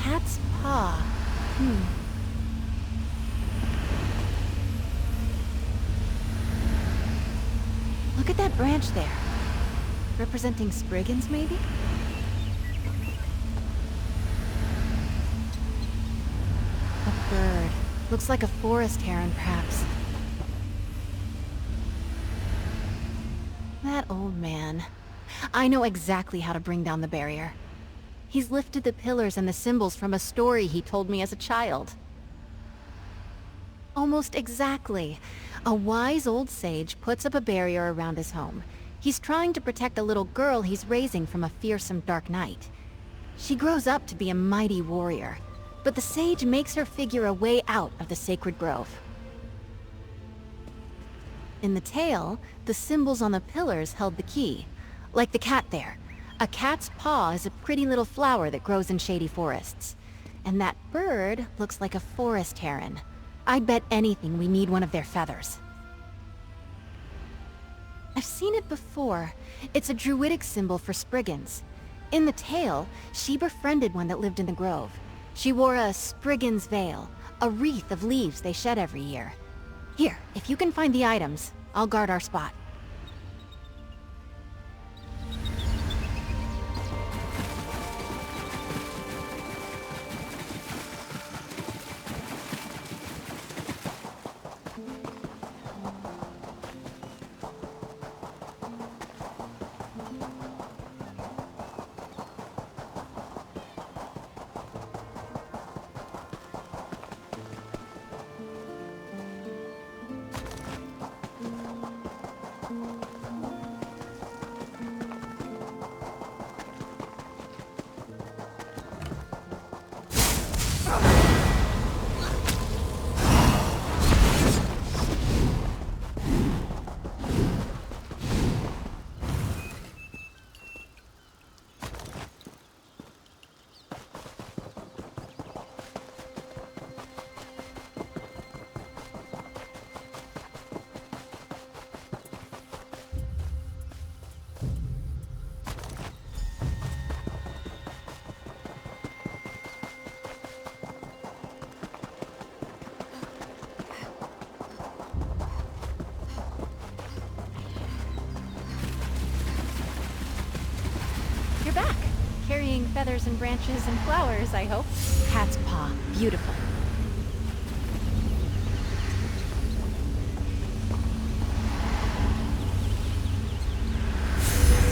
Cat's paw. Look at that branch there. Representing Spriggans, maybe? A bird. Looks like a forest heron, perhaps. That old man. I know exactly how to bring down the barrier. He's lifted the pillars and the symbols from a story he told me as a child. Almost exactly. A wise old sage puts up a barrier around his home. He's trying to protect a little girl he's raising from a fearsome dark knight. She grows up to be a mighty warrior, but the sage makes her figure a way out of the sacred grove. In the tale, the symbols on the pillars held the key. Like the cat there. A cat's paw is a pretty little flower that grows in shady forests. And that bird looks like a forest heron. I'd bet anything we need one of their feathers. I've seen it before. It's a druidic symbol for Spriggans. In the tale, she befriended one that lived in the grove. She wore a Spriggan's veil, a wreath of leaves they shed every year. Here, if you can find the items, I'll guard our spot. You're back. Carrying feathers and branches and flowers, I hope. Cat's paw. Beautiful.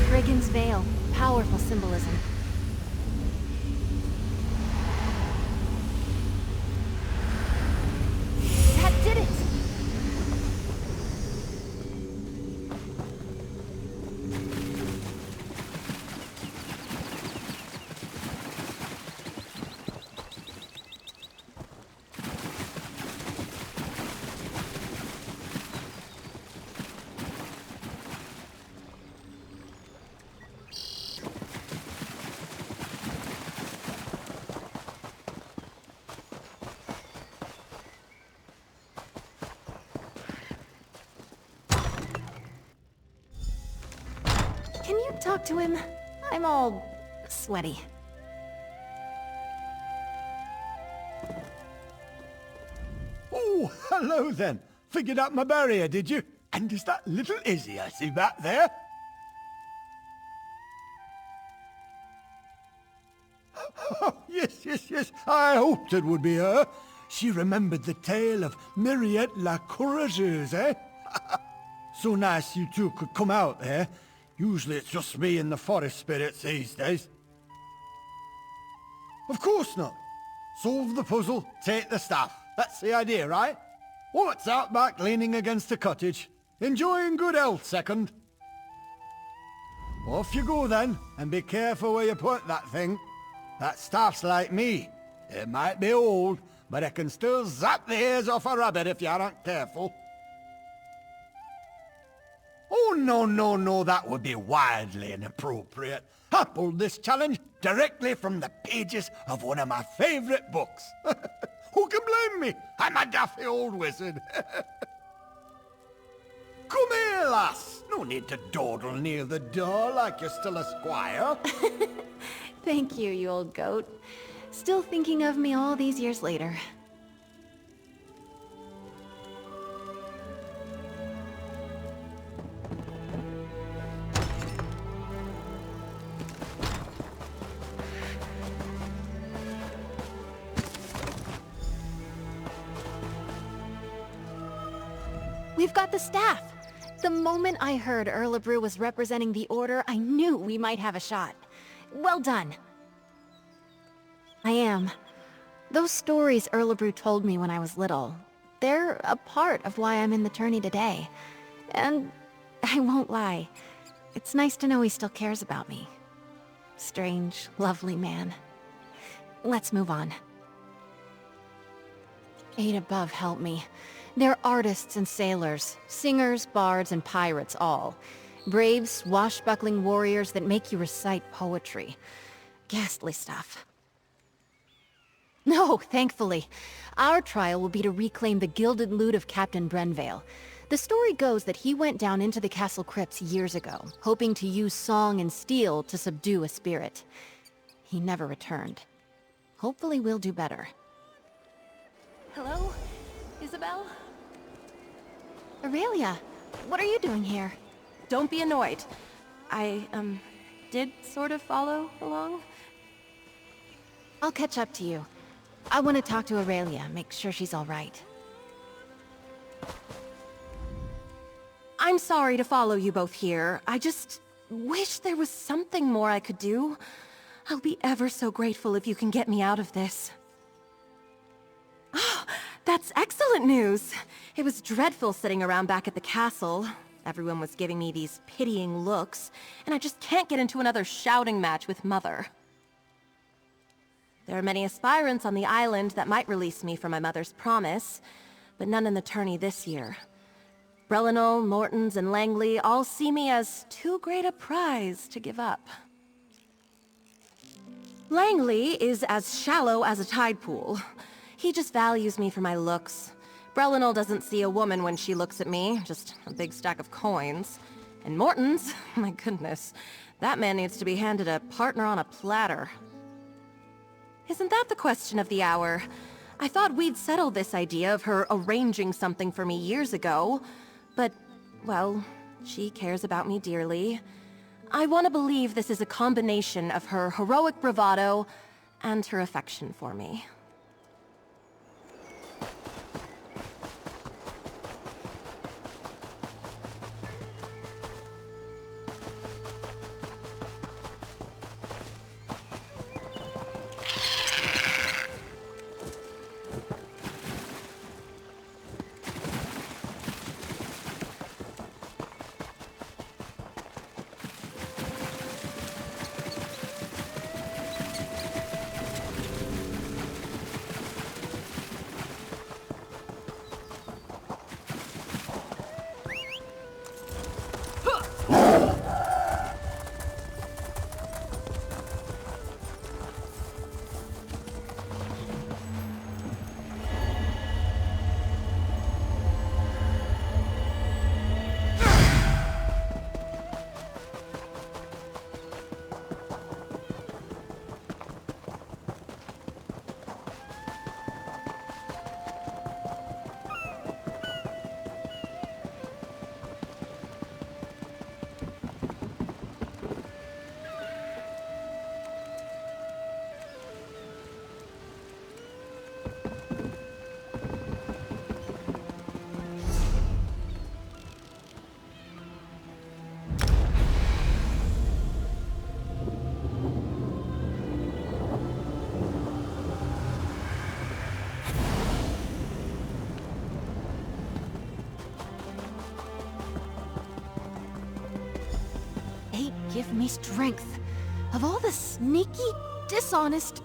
Spriggan's veil. Powerful symbolism. That did it! Can you talk to him? I'm all sweaty. Oh, hello then. Figured out my barrier, did you? And is that little Izzy I see back there? Oh, yes. I hoped it would be her. She remembered the tale of Myriette la Courageuse, eh? So nice you two could come out there. Usually it's just me and the forest spirits these days. Of course not. Solve the puzzle, take the staff. That's the idea, right? What's out back leaning against a cottage? Enjoying good health, second. Off you go then, and be careful where you put that thing. That staff's like me. It might be old, but it can still zap the ears off a rabbit if you aren't careful. Oh No, that would be wildly inappropriate. I pulled this challenge directly from the pages of one of my favorite books. Who can blame me? I'm a daffy old wizard. Come here, lass. No need to dawdle near the door like you're still a squire. Thank you, you old goat. Still thinking of me all these years later. We've got the staff! The moment I heard Erlebrew was representing the Order, I knew we might have a shot. Well done. I am. Those stories Erlebrew told me when I was little, they're a part of why I'm in the tourney today. And I won't lie, it's nice to know he still cares about me. Strange, lovely man. Let's move on. Eight above help me. They're artists and sailors, singers, bards, and pirates all. Brave, swashbuckling warriors that make you recite poetry. Ghastly stuff. No, thankfully. Our trial will be to reclaim the gilded loot of Captain Brenvale. The story goes that he went down into the castle crypts years ago, hoping to use song and steel to subdue a spirit. He never returned. Hopefully we'll do better. Hello? Isabel? Aurelia, what are you doing here? Don't be annoyed. I, did sort of follow along. I'll catch up to you. I want to talk to Aurelia, make sure she's all right. I'm sorry to follow you both here. I just wish there was something more I could do. I'll be ever so grateful if you can get me out of this. Oh, that's excellent news! It was dreadful sitting around back at the castle. Everyone was giving me these pitying looks, and I just can't get into another shouting match with Mother. There are many aspirants on the island that might release me from my mother's promise, but none in the tourney this year. Brelinal, Mortons, and Langley all see me as too great a prize to give up. Langley is as shallow as a tide pool. He just values me for my looks. Brelinal doesn't see a woman when she looks at me, just a big stack of coins. And Morton's, my goodness, that man needs to be handed a partner on a platter. Isn't that the question of the hour? I thought we'd settled this idea of her arranging something for me years ago, but, well, she cares about me dearly. I want to believe this is a combination of her heroic bravado and her affection for me. Give me strength. Of all the sneaky, dishonest...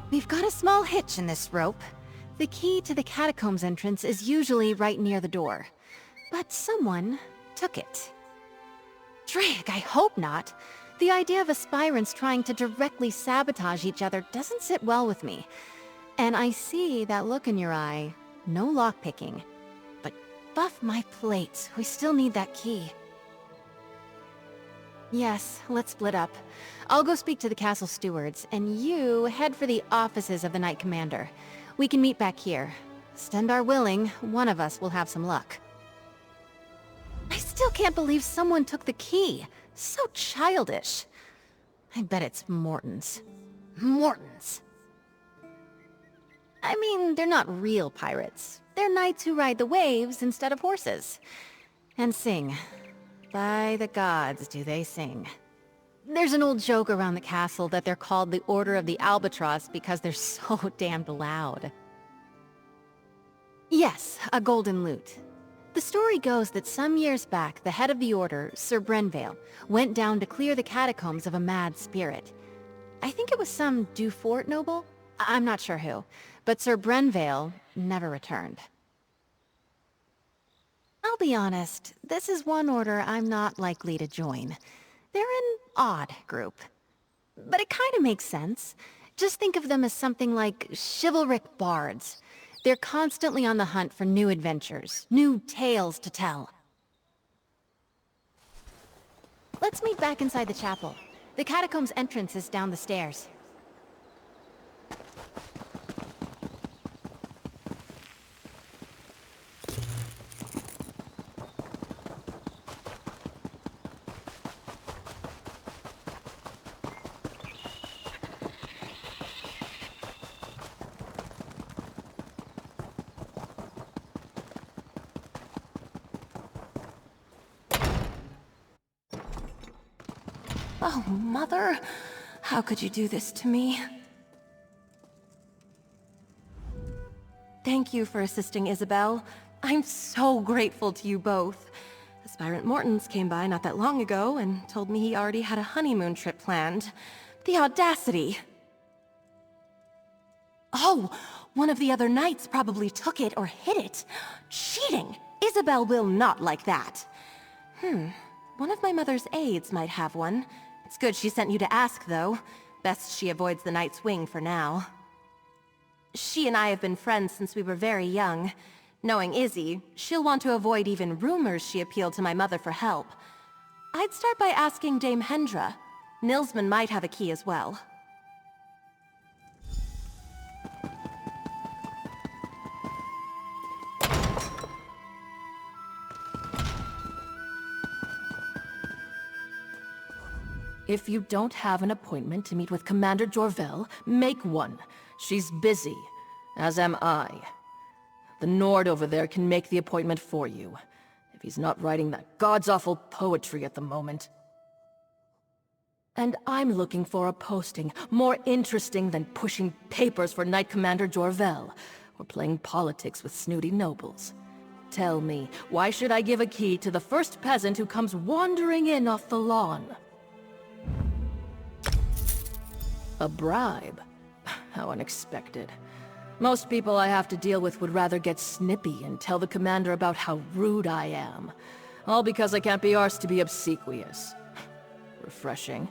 We've got a small hitch in this rope. The key to the catacombs entrance is usually right near the door. But someone took it. Drig, I hope not. The idea of aspirants trying to directly sabotage each other doesn't sit well with me. And I see that look in your eye. No lockpicking. But buff my plates, we still need that key. Yes, let's split up. I'll go speak to the castle stewards, and you head for the offices of the Knight Commander. We can meet back here. Stendar willing, one of us will have some luck. I still can't believe someone took the key. So childish. I bet it's Morton's. Morton's. I mean, they're not real pirates. They're knights who ride the waves instead of horses. And sing. By the gods, do they sing. There's an old joke around the castle that they're called the Order of the Albatross because they're so damned loud. Yes, a golden lute. The story goes that some years back, the head of the order, Sir Brenvale, went down to clear the catacombs of a mad spirit. I think it was some Dufort noble? I'm not sure who, but Sir Brenvale never returned. I'll be honest, this is one order I'm not likely to join. They're an odd group. But it kind of makes sense. Just think of them as something like chivalric bards. They're constantly on the hunt for new adventures, new tales to tell. Let's meet back inside the chapel. The catacombs entrance is down the stairs. Oh, Mother. How could you do this to me? Thank you for assisting Isabel. I'm so grateful to you both. Aspirant Mortons came by not that long ago and told me he already had a honeymoon trip planned. The audacity! Oh, one of the other knights probably took it or hid it. Cheating! Isabel will not like that. One of my mother's aides might have one. It's good she sent you to ask, though. Best she avoids the Knight's Wing for now. She and I have been friends since we were very young. Knowing Izzy, she'll want to avoid even rumors she appealed to my mother for help. I'd start by asking Dame Hendra. Nilsman might have a key as well. If you don't have an appointment to meet with Commander Jorvel, make one. She's busy, as am I. The Nord over there can make the appointment for you, if he's not writing that god's-awful poetry at the moment. And I'm looking for a posting more interesting than pushing papers for Knight Commander Jorvel, or playing politics with snooty nobles. Tell me, why should I give a key to the first peasant who comes wandering in off the lawn? A bribe? How unexpected. Most people I have to deal with would rather get snippy and tell the commander about how rude I am. All because I can't be arsed to be obsequious. Refreshing.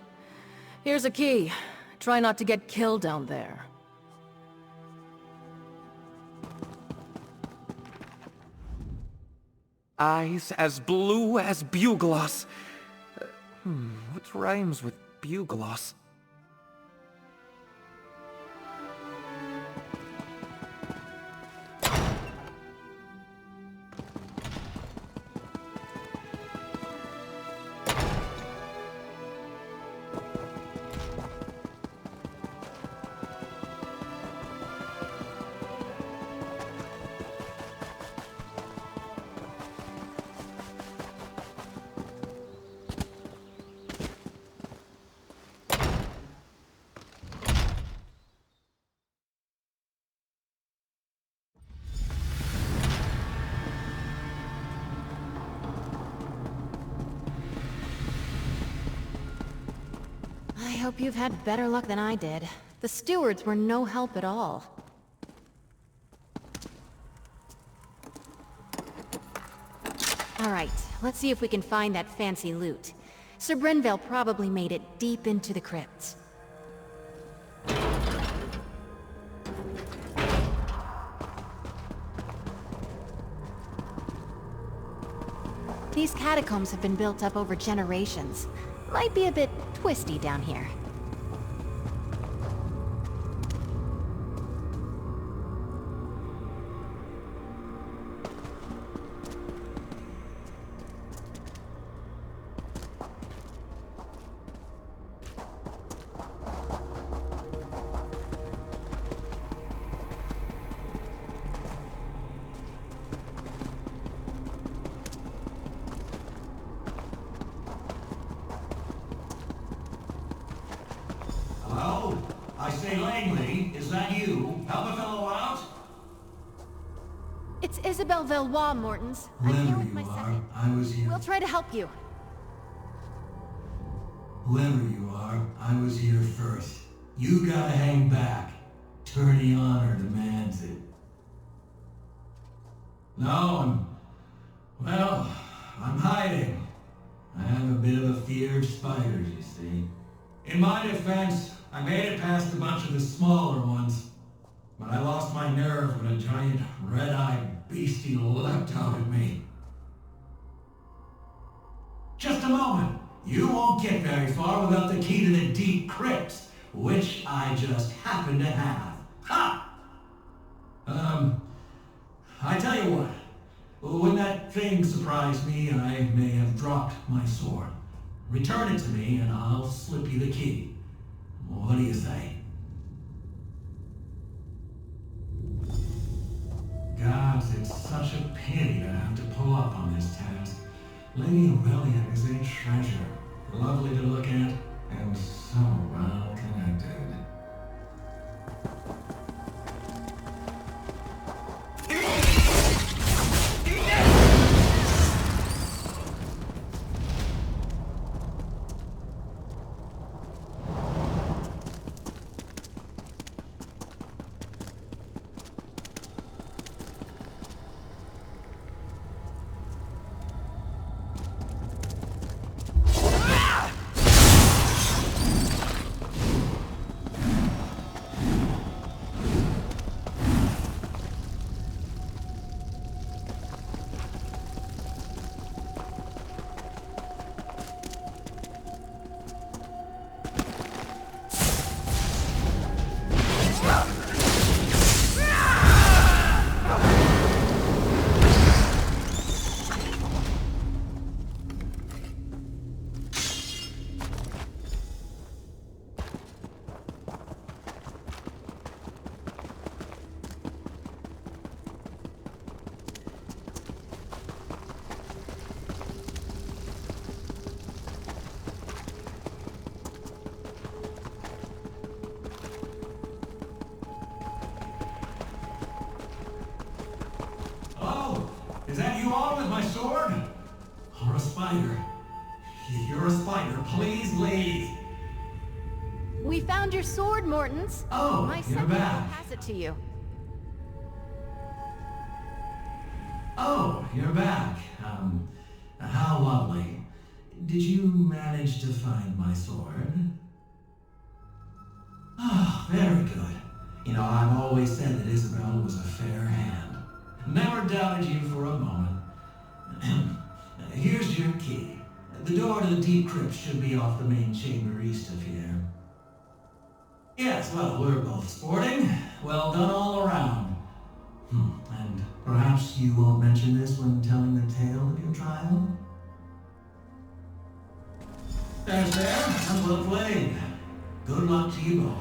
Here's a key. Try not to get killed down there. Eyes as blue as bugloss. What rhymes with bugloss? I hope you've had better luck than I did. The stewards were no help at all. Alright, let's see if we can find that fancy loot. Sir Brenvale probably made it deep into the crypts. These catacombs have been built up over generations. Might be a bit twisty down here. Hello? I say, Langley, is that you? Help a fellow out? It's Isabelle Valois, Mortons. I'm here with my second. I was here. We'll try to help you. Whoever you are, I was here first. You gotta hang back. Tourney honor demands it. No, I'm hiding. I have a bit of a fear of spiders, you see. In my defense, I made it past a bunch of the smaller ones, but I lost my nerve when a giant red-eyed beastie leapt out at me. Just a moment. You won't get very far without the key to the deep crypts, which I just happen to have. Ha! I tell you what. When that thing surprised me, I may have dropped my sword. Return it to me and I'll slip you the key. What do you say? Gods, it's such a pity to have to pull up on this task. Lady Aurelia is a treasure. Lovely to look at, and so well connected. Is that you all with my sword? Or a spider? You're a spider. Please leave. We found your sword, Mortons. Oh, my you're second will back. pass it to you. Oh, you're back. How lovely. Did you manage to find my sword? Ah, very good. You know, I've always said that Isabelle was a fair hand. Never doubted you for a moment. Here's your key. The door to the deep crypt should be off the main chamber east of here. Yes, well, we're both sporting. Well done all around. And perhaps you won't mention this when telling the tale of your trial? There's there. And well played. Good luck to you both.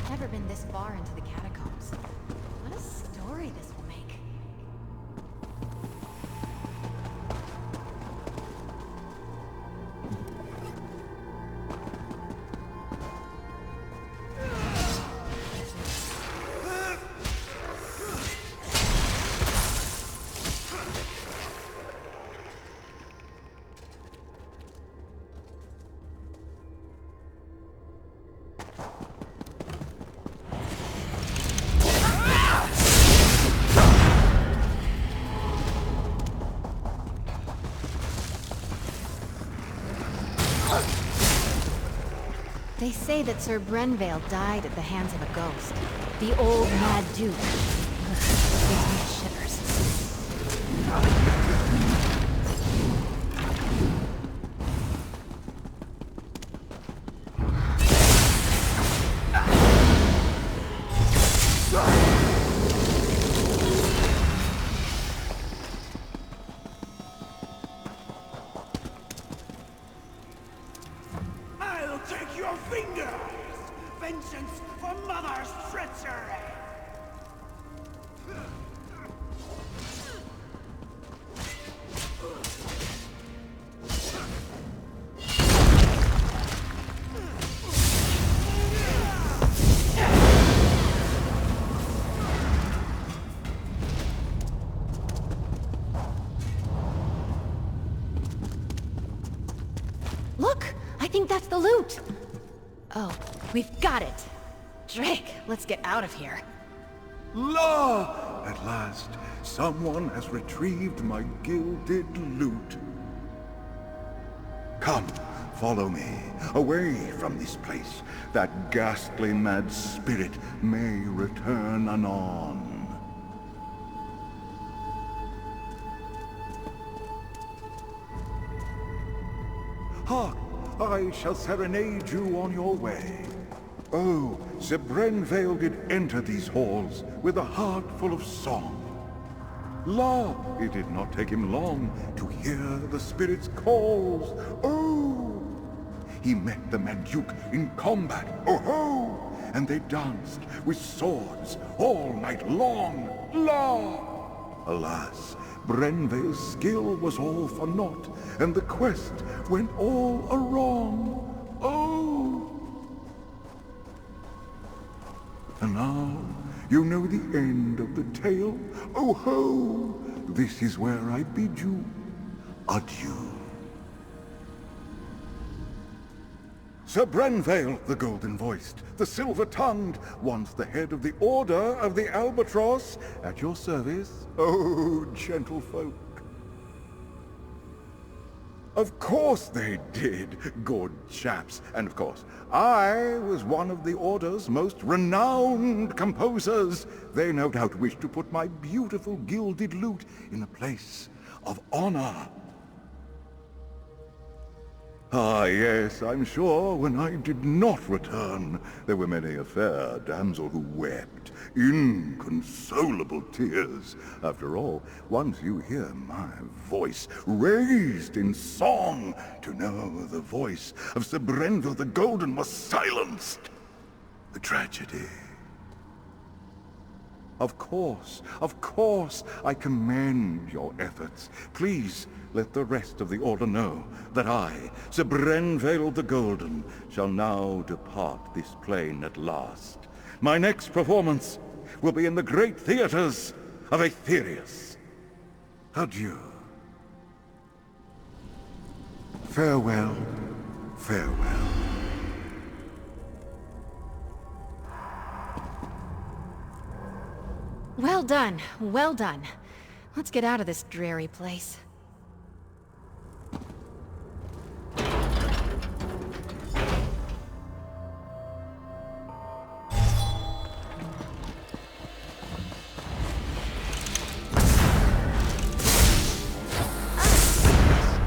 I've never been this far into the catacombs. What a story this will make. They say that Sir Brenvale died at the hands of a ghost. The old Mad Duke. Ugh, gives me shivers. I'll take your fingers! Vengeance for Mother's treachery! Look! I think that's the loot! Oh, we've got it! Drake, let's get out of here. La! At last, someone has retrieved my gilded loot. Come, follow me, away from this place. That ghastly mad spirit may return anon. Hark! I shall serenade you on your way. Oh, Sir Brenvale did enter these halls with a heart full of song. La! It did not take him long to hear the spirit's calls. Oh! He met the Mad Duke in combat. Oh ho! And they danced with swords all night long. La! Alas, Brenvale's skill was all for naught, and the quest went all awrong. Oh! And now, you know the end of the tale. Oh ho! This is where I bid you adieu. Sir Brenvale, the golden-voiced, the silver-tongued, once the head of the Order of the Albatross, at your service, oh, gentlefolk. Of course they did, good chaps, and of course, I was one of the Order's most renowned composers. They no doubt wished to put my beautiful gilded lute in a place of honor. Ah, yes, I'm sure when I did not return, there were many a fair damsel who wept inconsolable tears. After all, once you hear my voice raised in song, to know the voice of Sir Brenvale the Golden was silenced. The tragedy. Of course, I commend your efforts. Please, let the rest of the Order know that I, Sir Brenvale the Golden, shall now depart this plane at last. My next performance will be in the great theaters of Aetherius. Adieu. Farewell, farewell. Well done, well done. Let's get out of this dreary place.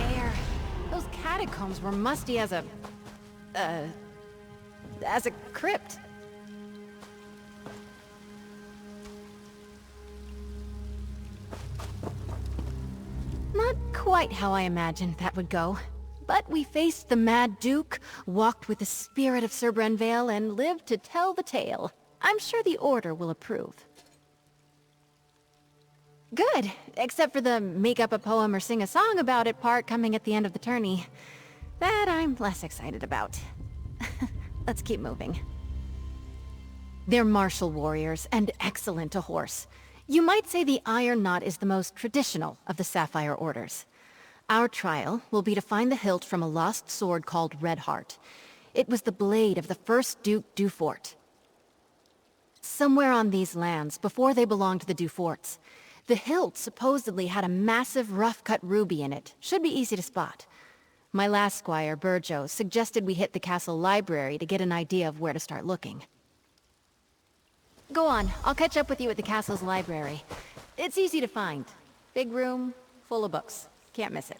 Air. Those catacombs were musty as a crypt. Not quite how I imagined that would go. But we faced the Mad Duke, walked with the spirit of Sir Brenvale, and lived to tell the tale. I'm sure the Order will approve. Good, except for the make up a poem or sing a song about it part coming at the end of the tourney. That I'm less excited about. Let's keep moving. They're martial warriors, and excellent to horse. You might say the Iron Knot is the most traditional of the Sapphire Orders. Our trial will be to find the hilt from a lost sword called Redheart. It was the blade of the first Duke Dufort. Somewhere on these lands, before they belonged to the Duforts, the hilt supposedly had a massive rough-cut ruby in it. Should be easy to spot. My last squire, Burjo, suggested we hit the castle library to get an idea of where to start looking. Go on, I'll catch up with you at the castle's library. It's easy to find. Big room, full of books. Can't miss it.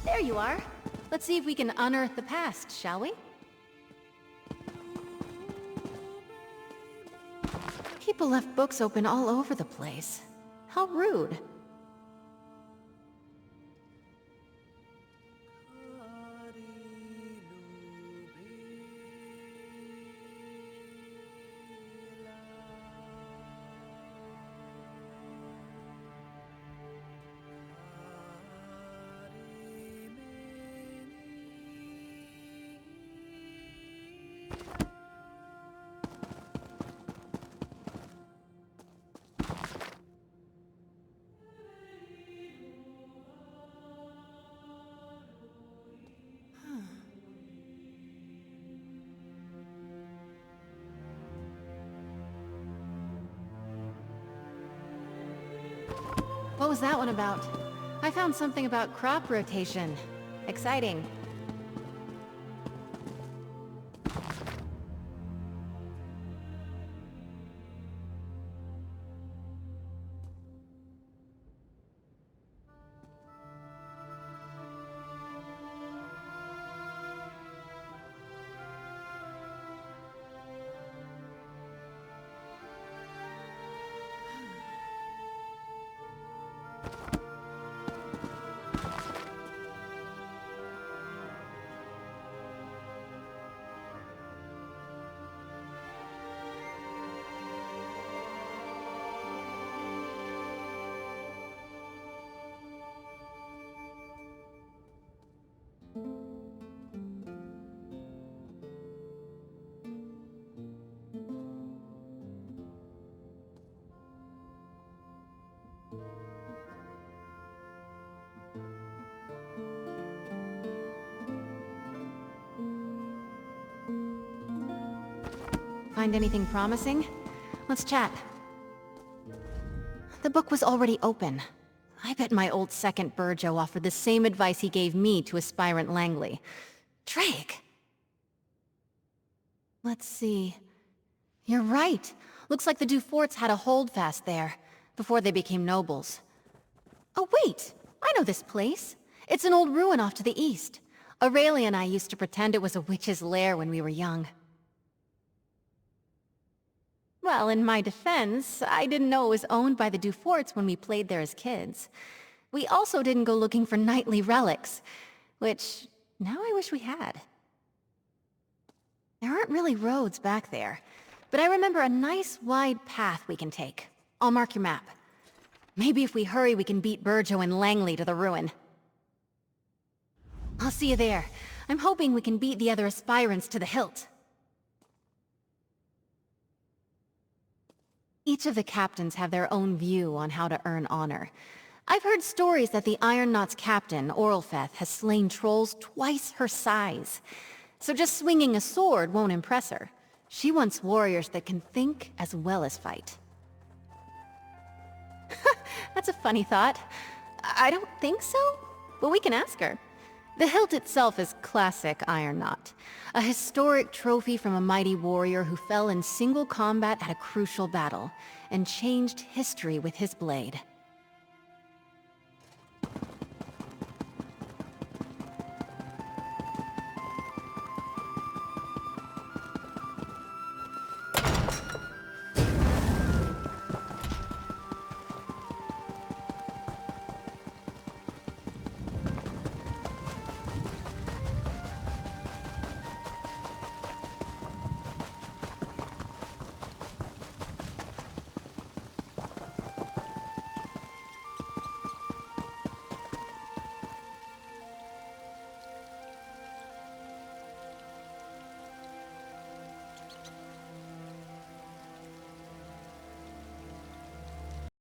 There you are. Let's see if we can unearth the past, shall we? People left books open all over the place. How rude. What was that one about? I found something about crop rotation. Exciting. Find anything promising? Let's chat. The book was already open. I bet my old second Burjo offered the same advice he gave me to aspirant Langley. Drake! Let's see. You're right. Looks like the Duforts had a holdfast there, before they became nobles. Oh wait! I know this place. It's an old ruin off to the east. Aurelia and I used to pretend it was a witch's lair when we were young. Well, in my defense, I didn't know it was owned by the Duforts when we played there as kids. We also didn't go looking for knightly relics, which now I wish we had. There aren't really roads back there, but I remember a nice wide path we can take. I'll mark your map. Maybe if we hurry we can beat Burjo and Langley to the ruin. I'll see you there. I'm hoping we can beat the other aspirants to the hilt. Each of the captains have their own view on how to earn honor. I've heard stories that the Iron Knot's captain, Orlfeth, has slain trolls twice her size. So just swinging a sword won't impress her. She wants warriors that can think as well as fight. That's a funny thought. I don't think so, but we can ask her. The hilt itself is classic Iron Knot, a historic trophy from a mighty warrior who fell in single combat at a crucial battle, and changed history with his blade.